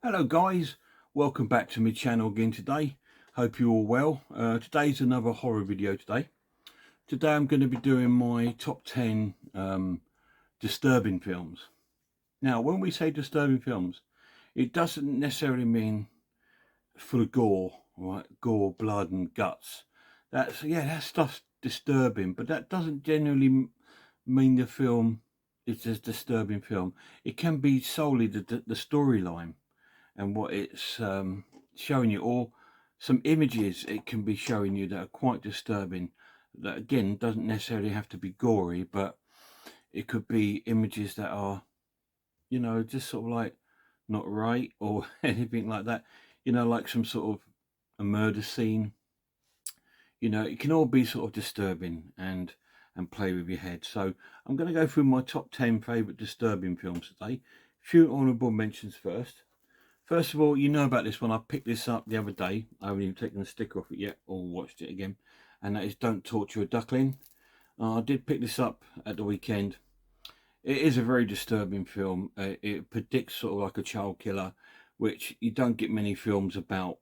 Hello guys, welcome back to my channel again today. Hope you're all well. Today's another horror video today. Today I'm going to be doing my top 10 disturbing films. Now when we say disturbing films, it doesn't necessarily mean full of gore, right? Gore, blood and guts. That stuff's disturbing, but that doesn't generally mean the film is a disturbing film. It can be solely the storyline and what it's showing you, or some images it can be showing you that are quite disturbing. That again doesn't necessarily have to be gory, but it could be images that are, just sort of like not right or anything like that. Like some sort of a murder scene. It can all be sort of disturbing and play with your head. So I'm going to go through my top 10 favourite disturbing films today. Few honourable mentions first. First of all, you know about this one. I picked this up the other day. I haven't even taken the sticker off it yet or watched it again. And that is Don't Torture a Duckling. I did pick this up at the weekend. It is a very disturbing film. It predicts sort of like a child killer, which you don't get many films about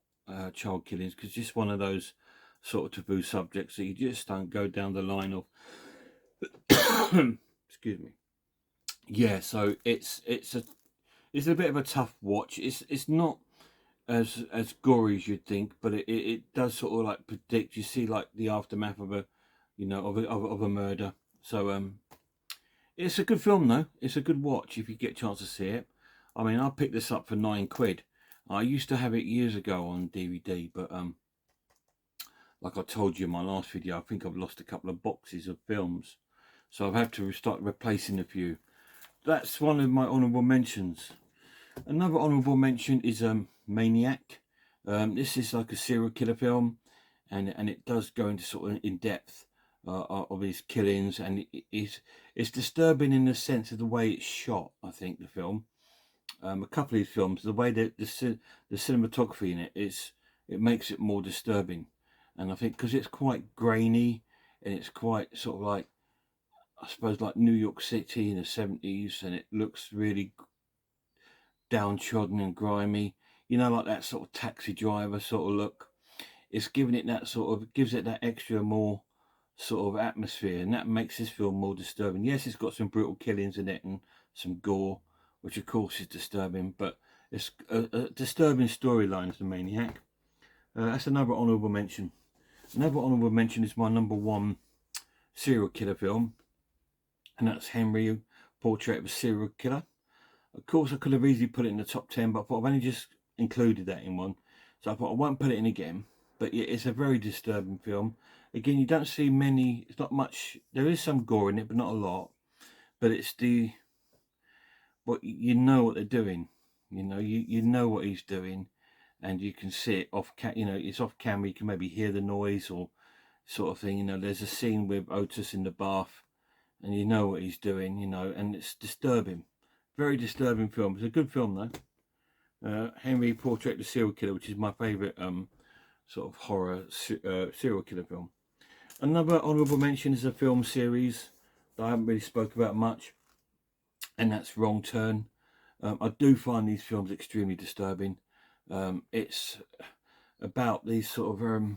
child killings, because it's just one of those sort of taboo subjects that you just don't go down the line of. Excuse me. Yeah, so it's a bit of a tough watch. It's not as gory as you'd think, but it does sort of like predict. You see like the aftermath of a murder. So it's a good film though. It's a good watch if you get a chance to see it. I mean, I picked this up for £9. I used to have it years ago on DVD, but like I told you in my last video, I think I've lost a couple of boxes of films, so I've had to start replacing a few. That's one of my honourable mentions. Another honourable mention is Maniac. This is like a serial killer film, and it does go into sort of in depth of his killings, and it's disturbing in the sense of the way it's shot. I think the film, a couple of these films, the way that the cinematography in it makes it more disturbing, and I think because it's quite grainy and it's quite sort of like, I suppose, like New York City in the 70s, and it looks really downtrodden and grimy, like that sort of Taxi Driver sort of look. It's giving it that sort of, gives it that extra more sort of atmosphere, and that makes this film more disturbing. Yes, it's got some brutal killings in it and some gore, which of course is disturbing, but it's a disturbing storyline as the Maniac. That's another honourable mention. Another honourable mention is my number one serial killer film, and that's Henry, Portrait of a Serial Killer. Of course, I could have easily put it in the top 10, but I thought I've only just included that in one. So I thought I won't put it in again. But it's a very disturbing film. Again, you don't see many, it's not much, there is some gore in it, but not a lot. But it's you know what they're doing. You know what he's doing. And you can see it it's off camera. You can maybe hear the noise or sort of thing. There's a scene with Otis in the bath, and you know what he's doing, and it's disturbing. Very disturbing film. It's a good film though. Henry, Portrait of the Serial Killer, which is my favourite sort of horror serial killer film. Another honourable mention is a film series that I haven't really spoke about much, and that's Wrong Turn. I do find these films extremely disturbing. It's about these sort of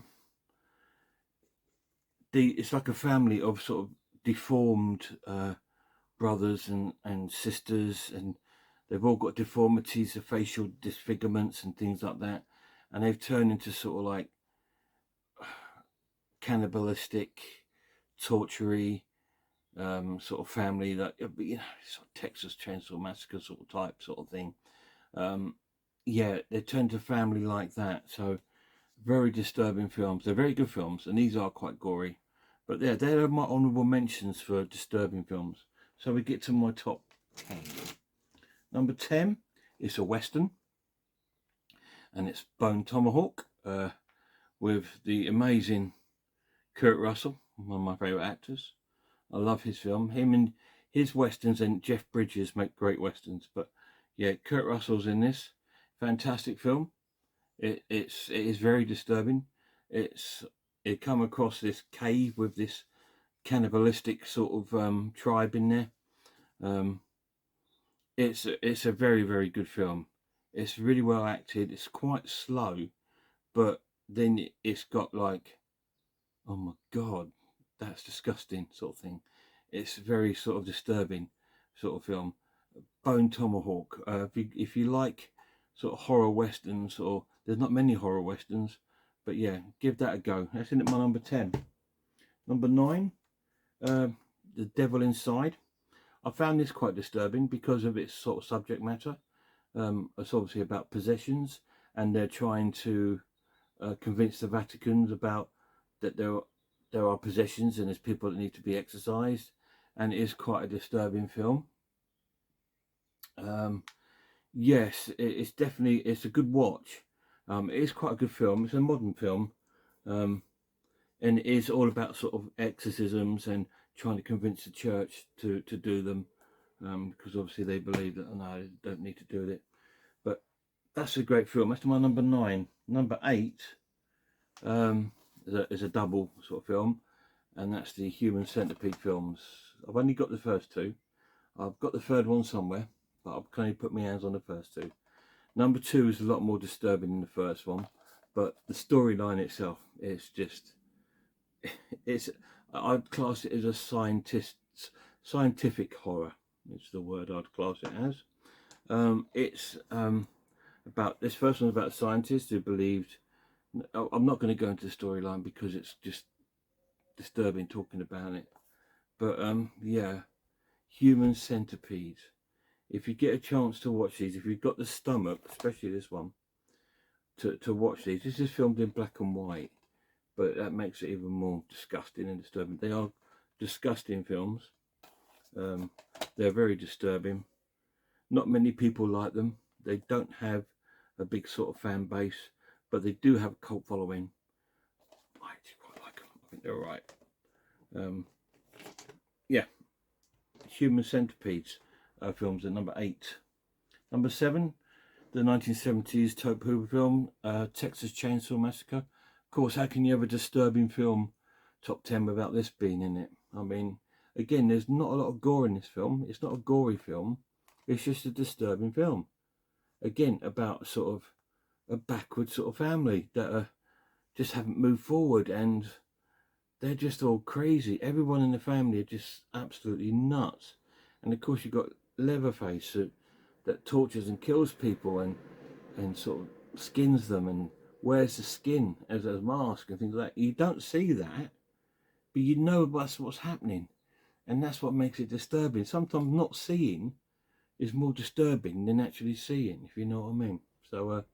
it's like a family of sort of deformed brothers and sisters, and they've all got deformities, of facial disfigurements and things like that, and they've turned into sort of like cannibalistic, tortury sort of family that, sort of Texas Chainsaw Massacre sort of type sort of thing. Yeah, they turn to family like that. So very disturbing films. They're very good films, and these are quite gory. But yeah, they're my honourable mentions for disturbing films. So we get to my top 10. Number 10 is a Western, and it's Bone Tomahawk, with the amazing Kurt Russell, one of my favourite actors. I love his film. Him and his Westerns, and Jeff Bridges make great Westerns. But yeah, Kurt Russell's in this. Fantastic film. It is very disturbing. It come across this cave with this cannibalistic sort of tribe in there. It's a very, very good film. It's really well acted. It's quite slow, but then it's got like, oh my god, that's disgusting sort of thing. It's very sort of disturbing sort of film. Bone Tomahawk. If you like sort of horror westerns, or there's not many horror westerns, but yeah, give that a go. That's in at my number 10. Number 9, The Devil Inside. I found this quite disturbing because of its sort of subject matter. It's obviously about possessions, and they're trying to convince the Vaticans about that there are possessions and there's people that need to be exorcised, and it is quite a disturbing film. Yes, it's a good watch. It is quite a good film. It's a modern film, and it is all about sort of exorcisms and trying to convince the church to do them, because obviously they believe that no, they don't need to do it. But that's a great film. That's my number 9. Number 8 is a double sort of film, and that's the Human Centipede films. I've only got the first 2. I've got the third one somewhere, but I've kind of put my hands on the first 2. Number 2 is a lot more disturbing than the first one, but the storyline itself is just, I'd class it as a scientific horror. It's the word I'd class it as. It's about, this first one's about a scientist who believed, I'm not going to go into the storyline because it's just disturbing talking about it, but yeah, Human Centipedes. If you get a chance to watch these, if you've got the stomach, especially this one, to watch these. This is filmed in black and white, but that makes it even more disgusting and disturbing. They are disgusting films. They're very disturbing. Not many people like them. They don't have a big sort of fan base, but they do have a cult following. I actually quite like them. I think they're alright. Yeah, Human Centipedes films at number 8. Number 7, the 1970s Tobe Hooper film, Texas Chainsaw Massacre. Of course, how can you have a disturbing film top 10 without this being in it? I mean, again, there's not a lot of gore in this film. It's not a gory film. It's just a disturbing film. Again, about sort of a backward sort of family that just haven't moved forward, and they're just all crazy. Everyone in the family are just absolutely nuts. And of course, you've got Leatherface that tortures and kills people and sort of skins them and wears the skin as a mask and things like that. You don't see that, but you know that's what's happening, and that's what makes it disturbing. Sometimes not seeing is more disturbing than actually seeing, if you know what I mean. So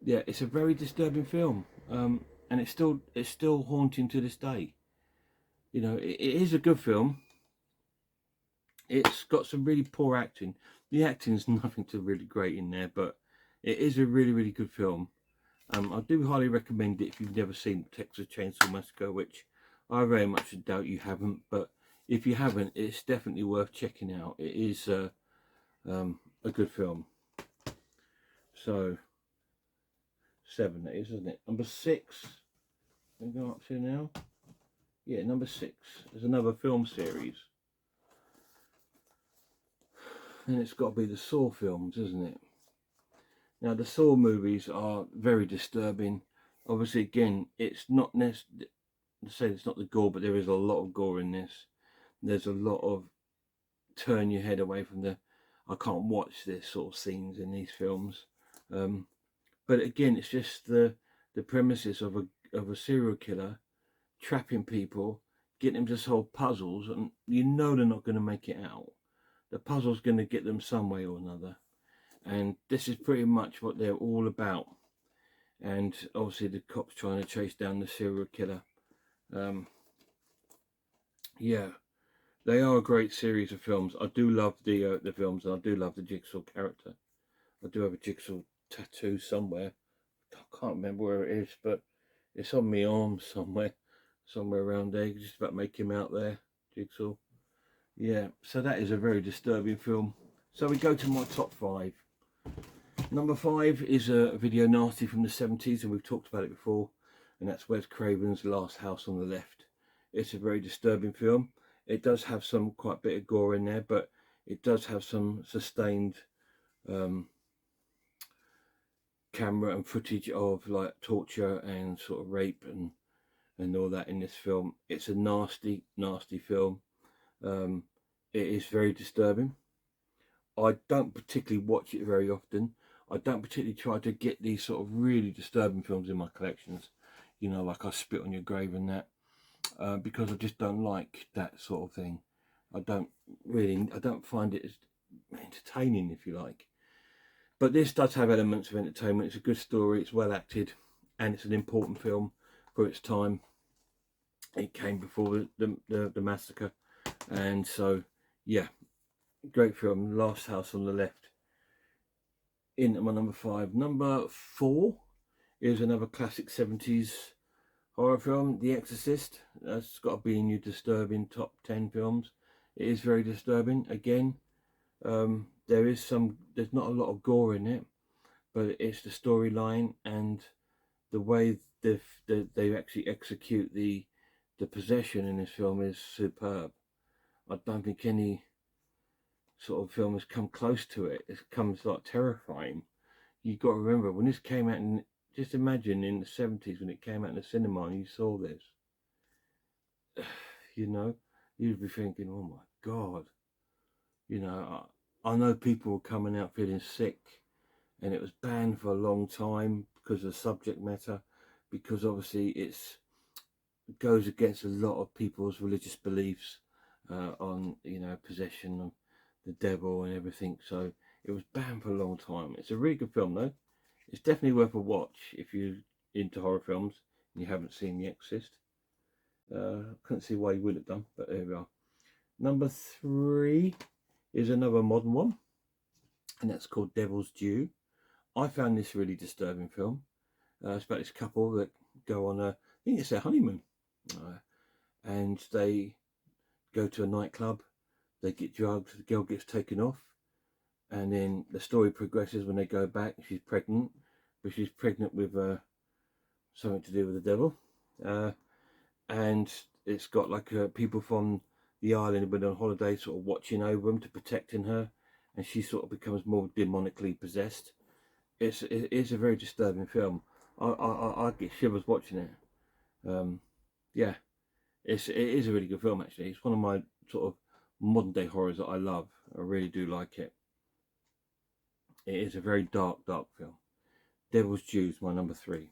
yeah, it's a very disturbing film, and it's still haunting to this day. You know, it is a good film. It's got some really poor acting. The acting's nothing too really great in there, but it is a really, really good film. I do highly recommend it if you've never seen Texas Chainsaw Massacre, which I very much doubt you haven't. But if you haven't, it's definitely worth checking out. It is a good film. So 7, that is, isn't it? Number 6. We're going up to now. Yeah, number 6 is another film series. And it's got to be the Saw films, isn't it? Now, the Saw movies are very disturbing. Obviously, again, it's not necessarily, to say it's not the gore, but there is a lot of gore in this. There's a lot of turn your head away from I can't watch this sort of scenes in these films. But again, it's just the premises of a serial killer trapping people, getting them to solve puzzles, and you know they're not going to make it out. The puzzle's going to get them some way or another, and this is pretty much what they're all about. And obviously the cops trying to chase down the serial killer. Yeah, they are a great series of films. I do love the films, and I do love the Jigsaw character. I do have a Jigsaw tattoo somewhere. I can't remember where it is, but it's on my arm somewhere around there. Just about make him out there, Jigsaw. Yeah, so that is a very disturbing film. So we go to my top 5. Number 5 is a video nasty from the 70s, and we've talked about it before, and that's Wes Craven's Last House on the Left. It's a very disturbing film. It does have some quite a bit of gore in there, but it does have some sustained camera and footage of like torture and sort of rape and all that in this film. It's a nasty film. It is very disturbing. I don't particularly watch it very often. I don't particularly try to get these sort of really disturbing films in my collections, you know, like I Spit on Your Grave and that, because I just don't like that sort of thing. I don't find it as entertaining, if you like. But this does have elements of entertainment. It's a good story, it's well acted, and it's an important film for its time. It came before the Massacre, and so yeah, great film. Last House on the Left. In at my number 5. Number 4 is another classic 70s horror film, The Exorcist. That's got to be in your disturbing top 10 films. It is very disturbing. Again, there's not a lot of gore in it, but it's the storyline and the way they actually execute the possession in this film is superb. I don't think any sort of film has come close to it. It comes like terrifying. You've got to remember when this came out, and just imagine in the 70s when it came out in the cinema and you saw this, you know, you'd be thinking, oh my God, you know, I know people were coming out feeling sick, and it was banned for a long time because of the subject matter, because obviously it goes against a lot of people's religious beliefs on, you know, possession of the devil and everything. So it was banned for a long time. It's a really good film though. It's definitely worth a watch if you're into horror films and you haven't seen The Exorcist. Couldn't see why you would have done, but there we are. Number 3 is another modern one, and that's called Devil's Due. I found this really disturbing film. It's about this couple that go on I think it's their honeymoon, and they go to a nightclub. They get drugged. The girl gets taken off, and then the story progresses when they go back. She's pregnant, but she's pregnant with something to do with the devil, and it's got like people from the island when on holiday sort of watching over them to protecting her, and she sort of becomes more demonically possessed. It is a very disturbing film. I get shivers watching it. Yeah, it is a really good film actually. It's one of my sort of modern day horrors that I love. I really do like it. It is a very dark film. Devil's Due is my number 3.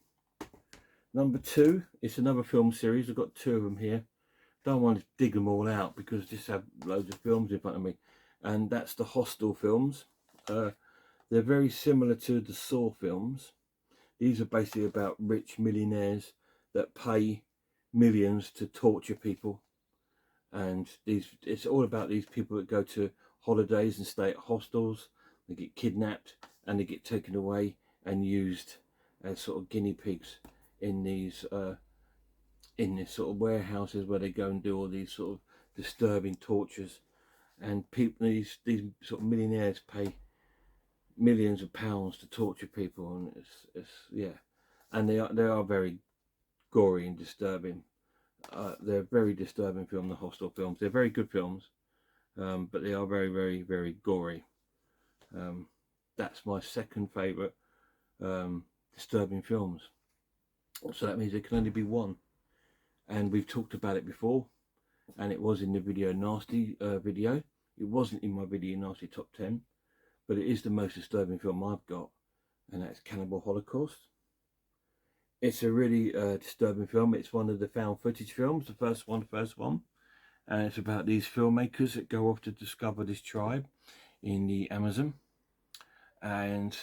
Number 2, it's another film series. I've got 2 of them here. Don't want to dig them all out because I just have loads of films in front of me, and that's the Hostel films. They're very similar to the Saw films. These are basically about rich millionaires that pay millions to torture people, and it's all about these people that go to holidays and stay at hostels. They get kidnapped and they get taken away and used as sort of guinea pigs in these sort of warehouses where they go and do all these sort of disturbing tortures. And people, these sort of millionaires pay millions of pounds to torture people, and it's yeah, and they are very gory and disturbing. They're very disturbing film, the Hostel films. They're very good films, but they are very, very, very gory. That's my second favourite disturbing films. So that means there can only be one. And we've talked about it before, and it was in the Video Nasty video. It wasn't in my Video Nasty top 10, but it is the most disturbing film I've got, and that's Cannibal Holocaust. It's a really disturbing film. It's one of the found footage films, the first one, and it's about these filmmakers that go off to discover this tribe in the Amazon, and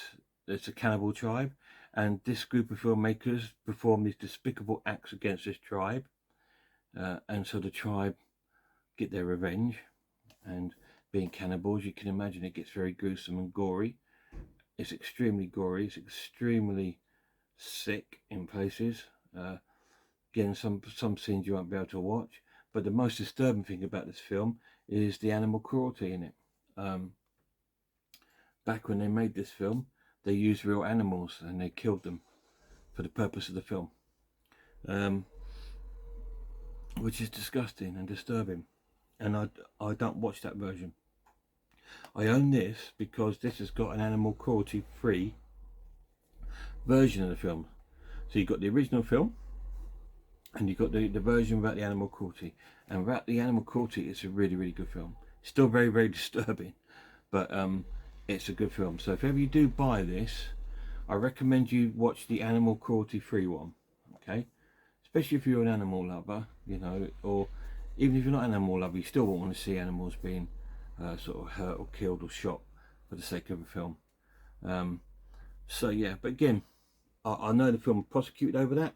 it's a cannibal tribe, and this group of filmmakers perform these despicable acts against this tribe, and so the tribe get their revenge. And being cannibals, you can imagine it gets very gruesome and gory. It's extremely gory. It's extremely sick in places. Again, some scenes you won't be able to watch. But the most disturbing thing about this film is the animal cruelty in it. Back when they made this film, they used real animals and they killed them for the purpose of the film, which is disgusting and disturbing. And I don't watch that version. I own this because this has got an animal cruelty free version of the film. So you've got the original film, and you've got the version without the animal cruelty. And without the animal cruelty, it's a really, really good film. Still very, very disturbing, but it's a good film. So if ever you do buy this, I recommend you watch the animal cruelty free one. Okay, especially if you're an animal lover, you know, or even if you're not an animal lover, you still won't want to see animals being sort of hurt or killed or shot for the sake of a film. So yeah, but again, I know the film was prosecuted over that.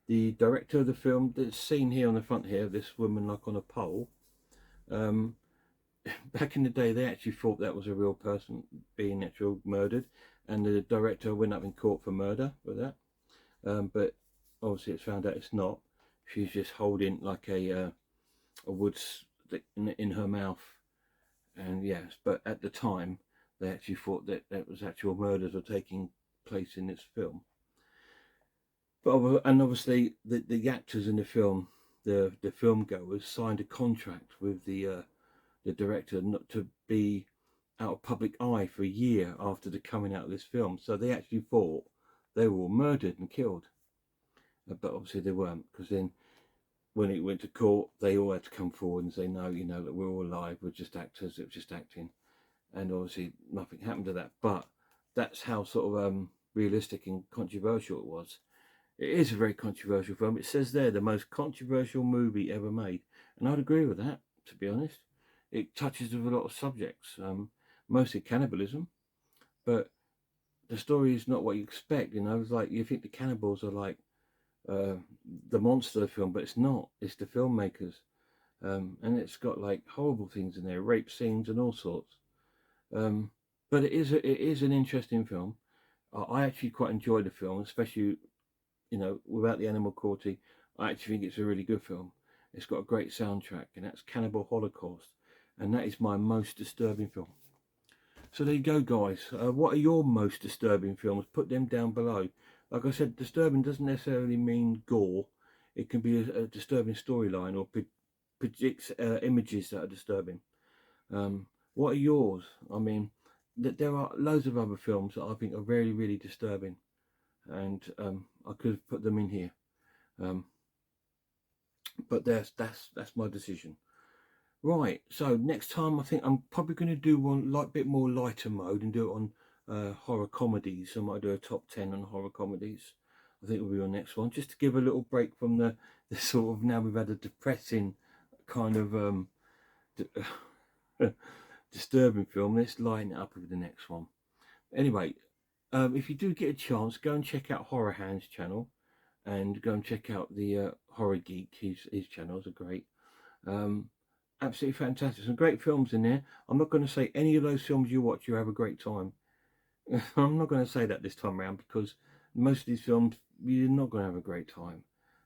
The director of the film, that's seen here on the front here, this woman like on a pole, back in the day they actually thought that was a real person being actually murdered, and the director went up in court for murder for that. But obviously it's found out it's not. She's just holding like a wood stick in her mouth, and yes, but at the time they actually thought that that was actual murders are taking place in this film. But and obviously the actors in the film, the film goers, signed a contract with the director not to be out of public eye for a year after the coming out of this film. So they actually thought they were all murdered and killed, but obviously they weren't, because then when it went to court, they all had to come forward and say, no, you know, that we're all alive, we're just actors, it was just acting. And obviously nothing happened to that. But that's how sort of realistic and controversial it was. It is a very controversial film. It says there, the most controversial movie ever made. And I'd agree with that, to be honest. It touches with a lot of subjects, mostly cannibalism. But the story is not what you expect, you know. It's like you think the cannibals are like the monster film, but it's not. It's the filmmakers. And it's got like horrible things in there, rape scenes and all sorts. But it is an interesting film. I actually quite enjoyed the film, especially, you know, without the animal cruelty. I actually think it's a really good film. It's got a great soundtrack, and that's Cannibal Holocaust, and that is my most disturbing film. So there you go, guys. What are your most disturbing films? Put them down below. Like I said, disturbing doesn't necessarily mean gore. It can be a disturbing storyline, or projects images that are disturbing. What are yours? I mean, there are loads of other films that I think are very, really disturbing, and I could have put them in here, but that's my decision. Right, so next time I think I'm probably going to do one like bit more lighter mode and do it on horror comedies. I might do a top 10 on horror comedies. I think will be our next one, just to give a little break from the sort of, now we've had a depressing kind of disturbing film. Let's line it up with the next one. Anyway, if you do get a chance, go and check out Horror Hands channel, and go and check out the Horror Geek. His channels are great. Absolutely fantastic. Some great films in there. I'm not going to say any of those films you watch you have a great time. I'm not going to say that this time around, because most of these films you're not going to have a great time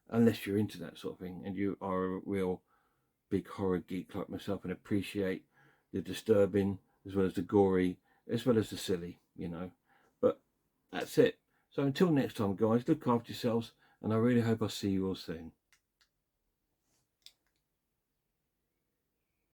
unless you're into that sort of thing and you are a real big horror geek like myself and appreciate the disturbing as well as the gory as well as the silly, you know. But that's it. So until next time, guys, look after yourselves, and I really hope I see you all soon.